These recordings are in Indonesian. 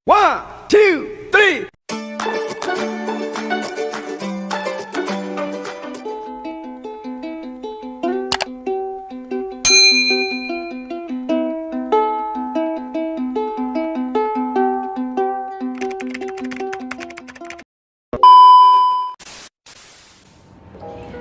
One, two, three.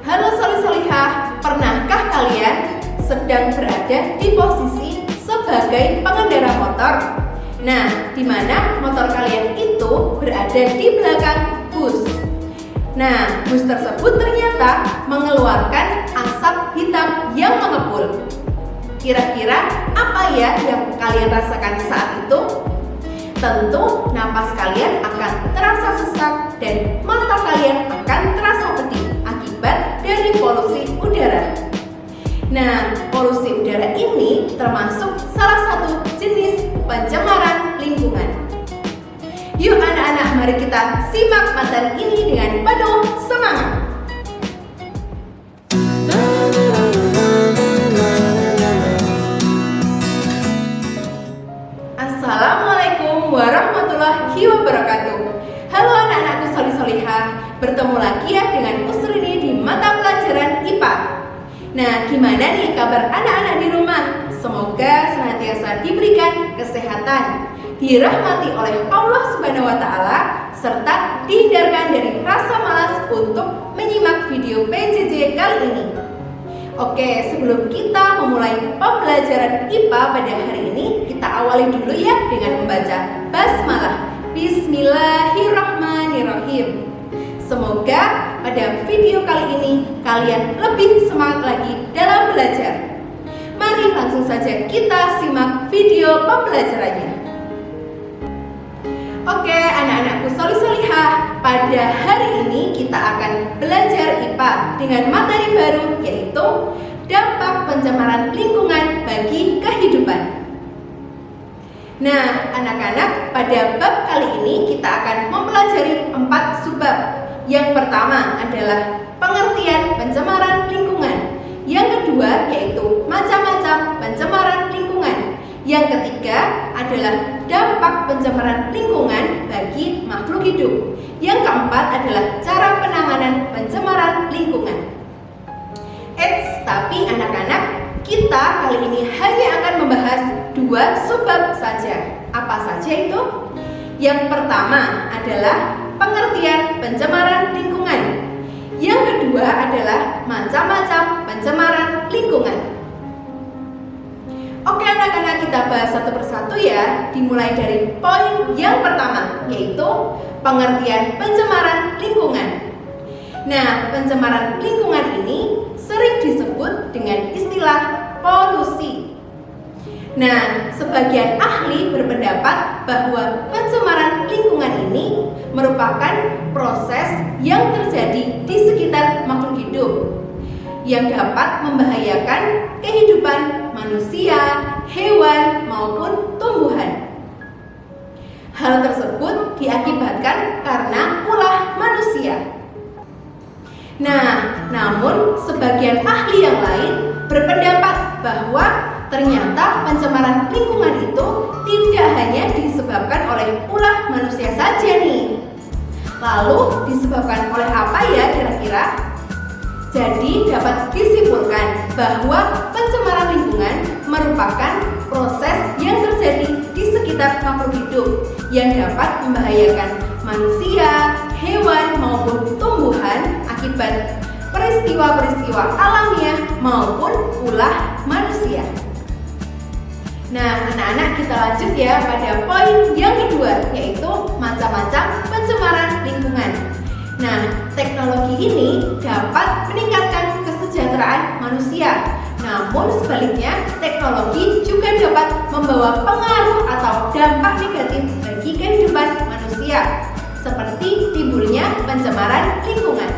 Halo Solih-Solihah, pernahkah kalian sedang berada di posisi sebagai pengendara motor? Nah, di mana motor kalian itu berada di belakang bus. Nah, bus tersebut ternyata mengeluarkan asap hitam yang mengepul. Kira-kira apa ya yang kalian rasakan saat itu? Tentu napas kalian akan terasa sesak dan mata kalian akan terasa pedih akibat dari polusi udara. Nah, polusi udara ini termasuk salah satu jenis pencemaran lingkungan. Yuk anak-anak, mari kita simak materi ini dengan penuh semangat. Assalamualaikum warahmatullahi wabarakatuh. Halo anak-anakku Solih-Solihah, bertemu lagi ya dengan Usrini di mata pelajaran IPA. Nah, gimana nih kabar anak-anak di rumah? Semoga senantiasa diberikan kesehatan, dirahmati oleh Allah Subhanahu wa Ta'ala, serta dihindarkan dari rasa malas untuk menyimak video PJJ kali ini. Oke, sebelum kita memulai pembelajaran IPA pada hari ini, kita awali dulu ya dengan membaca basmalah. Bismillahirrahmanirrahim. Semoga pada video kali ini kalian lebih semangat lagi dalam belajar. Mari langsung saja kita simak video pembelajarannya. Oke, anak-anakku Solih-Solihah, pada hari ini kita akan belajar IPA dengan materi baru, yaitu dampak pencemaran lingkungan bagi kehidupan. Nah, anak-anak, pada bab kali ini kita akan mempelajari 4 subbab. Yang pertama adalah pengertian pencemaran lingkungan. Yang kedua yaitu macam-macam pencemaran lingkungan. Yang ketiga adalah dampak pencemaran lingkungan bagi makhluk hidup. Yang keempat adalah cara penanganan pencemaran lingkungan. Tapi anak-anak, kita kali ini hanya akan membahas 2 subbab saja. Apa saja itu? Yang pertama adalah pengertian pencemaran lingkungan. Yang kedua adalah macam-macam pencemaran lingkungan. Oke anak-anak, kita bahas satu persatu ya. Dimulai dari poin yang pertama, yaitu pengertian pencemaran lingkungan. Nah, pencemaran lingkungan ini sering disebut dengan istilah polusi. Nah, sebagian ahli berpendapat bahwa pencemaran lingkungan ini merupakan proses yang terjadi di sekitar makhluk hidup yang dapat membahayakan kehidupan manusia, hewan, maupun tumbuhan. Hal tersebut diakibatkan karena ulah manusia. Nah, namun sebagian ahli yang lain berpendapat bahwa ternyata pencemaran lingkungan itu tidak hanya disebabkan oleh ulah manusia saja nih. Lalu disebabkan oleh apa ya kira-kira? Jadi dapat disimpulkan bahwa pencemaran lingkungan merupakan proses yang terjadi di sekitar makhluk hidup yang dapat membahayakan manusia, hewan maupun tumbuhan akibat peristiwa-peristiwa alamiah maupun ulah manusia. Nah, anak-anak, kita lanjut ya pada poin yang kedua, yaitu macam-macam pencemaran lingkungan. Nah, teknologi ini dapat meningkatkan kesejahteraan manusia. Namun sebaliknya, teknologi juga dapat membawa pengaruh atau dampak negatif bagi kehidupan manusia, seperti timbulnya pencemaran lingkungan.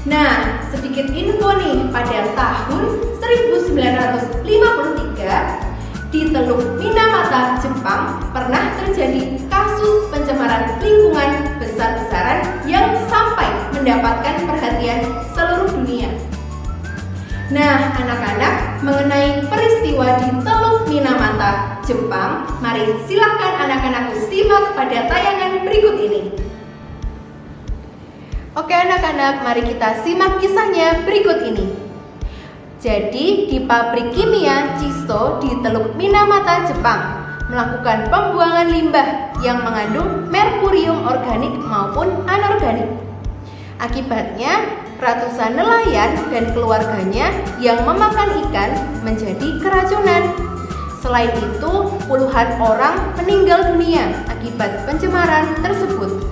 Nah, sedikit info nih, pada tahun 1953 di Teluk Minamata, Jepang pernah terjadi kasus pencemaran lingkungan besar-besaran yang sampai mendapatkan perhatian seluruh dunia. Nah, anak-anak, mengenai peristiwa di Teluk Minamata, Jepang, mari silahkan anak-anakku simak pada tayangan berikut ini. Oke anak-anak, mari kita simak kisahnya berikut ini. Jadi di pabrik kimia Chiso di Teluk Minamata, Jepang melakukan pembuangan limbah yang mengandung merkurium organik maupun anorganik. Akibatnya, ratusan nelayan dan keluarganya yang memakan ikan menjadi keracunan. Selain itu, puluhan orang meninggal dunia akibat pencemaran tersebut.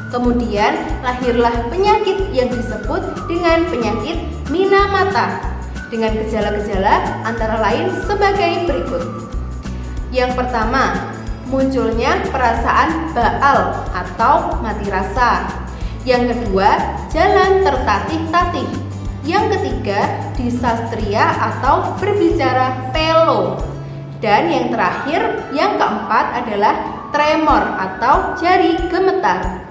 Kemudian, lahirlah penyakit yang disebut dengan penyakit Minamata dengan gejala-gejala antara lain sebagai berikut. Yang pertama, munculnya perasaan baal atau mati rasa. Yang kedua, jalan tertatih-tatih. Yang ketiga, disastria atau berbicara pelo. Dan yang terakhir, yang keempat adalah tremor atau jari gemetar.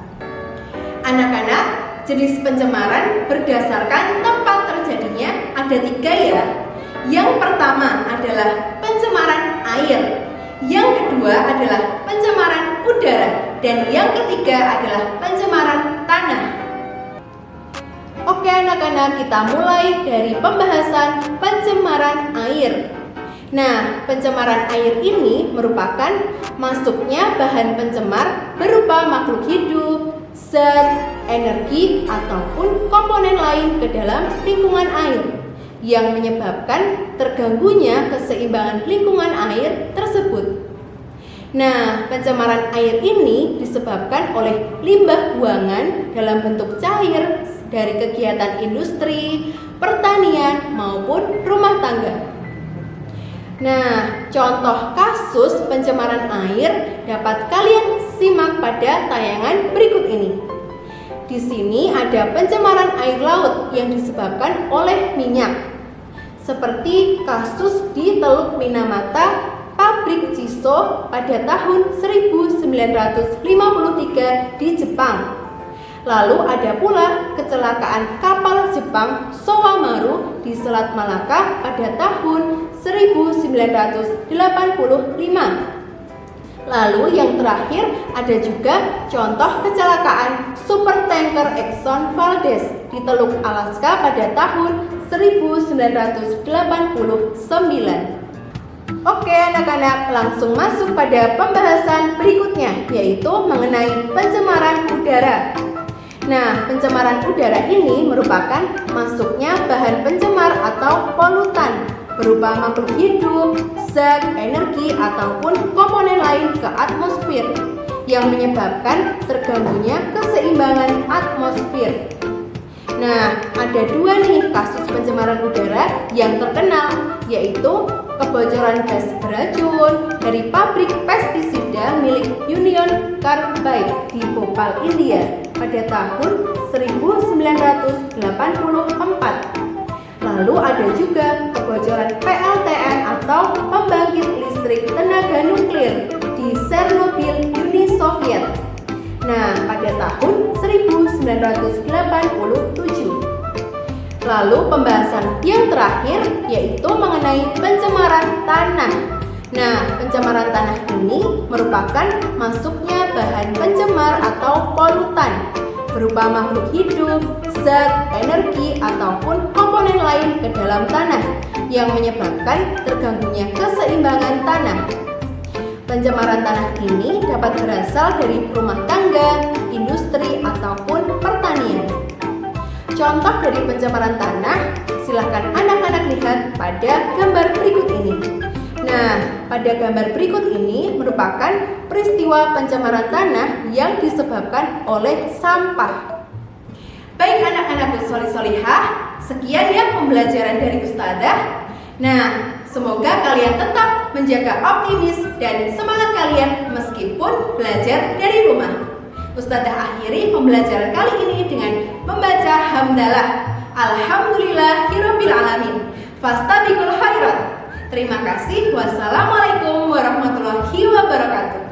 Anak-anak, jenis pencemaran berdasarkan tempat terjadinya ada 3 ya. Yang pertama adalah pencemaran air. Yang kedua adalah pencemaran udara. Dan yang ketiga adalah pencemaran tanah. Oke anak-anak, kita mulai dari pembahasan pencemaran air. Nah, pencemaran air ini merupakan masuknya bahan pencemar berupa makhluk hidup, zat, energi, ataupun komponen lain ke dalam lingkungan air yang menyebabkan terganggunya keseimbangan lingkungan air tersebut. Nah, pencemaran air ini disebabkan oleh limbah buangan dalam bentuk cair dari kegiatan industri, pertanian, maupun rumah tangga. Nah, contoh kasus pencemaran air dapat kalian simak pada tayangan berikut ini. Di sini ada pencemaran air laut yang disebabkan oleh minyak. Seperti kasus di Teluk Minamata, pabrik Chiso pada tahun 1953 di Jepang. Lalu ada pula kecelakaan kapal Jepang Sowamaru di Selat Malaka pada tahun 1985. Lalu yang terakhir ada juga contoh kecelakaan supertanker Exxon Valdez di Teluk Alaska pada tahun 1989. Oke anak-anak, langsung masuk pada pembahasan berikutnya, yaitu mengenai pencemaran udara. Nah, pencemaran udara ini merupakan masuknya bahan pencemar atau polutan berupa makhluk hidup, zat, energi, ataupun komponen lain ke atmosfer yang menyebabkan terganggunya keseimbangan atmosfer. Nah, ada 2 nih kasus pencemaran udara yang terkenal, yaitu kebocoran gas beracun dari pabrik pestisida milik Union Carbide di Bhopal, India pada tahun 1984. Lalu ada juga kebocoran PLTN atau pembangkit listrik tenaga nuklir di Chernobyl, Uni Soviet. Nah, pada tahun 1987. Lalu pembahasan yang terakhir yaitu mengenai pencemaran tanah. Nah, pencemaran tanah ini merupakan masuknya bahan pencemar atau polutan berupa makhluk hidup, zat, energi, ataupun komponen lain ke dalam tanah yang menyebabkan terganggunya keseimbangan tanah. Pencemaran tanah ini dapat berasal dari rumah tangga, industri, ataupun pertanian. Contoh dari pencemaran tanah, silakan anak-anak lihat pada gambar berikut ini. Nah, pada gambar berikut ini merupakan peristiwa pencemaran tanah yang disebabkan oleh sampah. Baik anak-anakku solih-solihah, sekian ya pembelajaran dari Ustadzah. Nah, semoga kalian tetap menjaga optimis dan semangat kalian meskipun belajar dari rumah. Ustadzah akhiri pembelajaran kali ini dengan membaca hamdalah. Alhamdulillahirabbil alamin. Fastabiqul khairat. Terima kasih. Wassalamualaikum warahmatullahi wabarakatuh.